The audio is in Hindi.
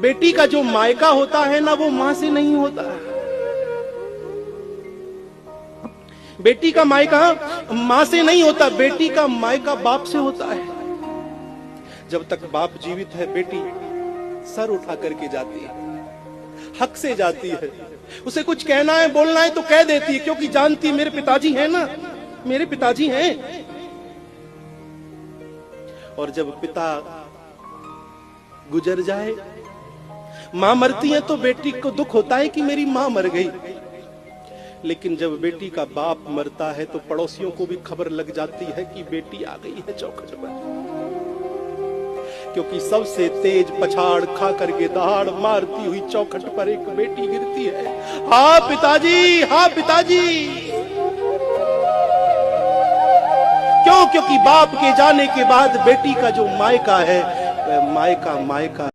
बेटी का जो मायका होता है ना, वो मां से नहीं होता है। बेटी का मायका मां से नहीं होता, बेटी का मायका बाप से होता है। जब तक बाप जीवित है, बेटी सर उठा करके जाती है, हक से जाती है। उसे कुछ कहना है, बोलना है तो कह देती है, क्योंकि जानती मेरे पिताजी हैं ना, मेरे पिताजी हैं। और जब पिता गुजर जाए, मां मरती है, तो बेटी को दुख होता है कि मेरी मां मर गई। लेकिन जब बेटी का बाप मरता है तो पड़ोसियों को भी खबर लग जाती है कि बेटी आ गई है चौखट पर। क्योंकि सबसे तेज पछाड़ खा करके दहाड़ मारती हुई चौखट पर एक बेटी गिरती है। हाँ पिताजी, हाँ पिताजी। क्यों? क्योंकि बाप के जाने के बाद बेटी का जो मायका है, वह मायका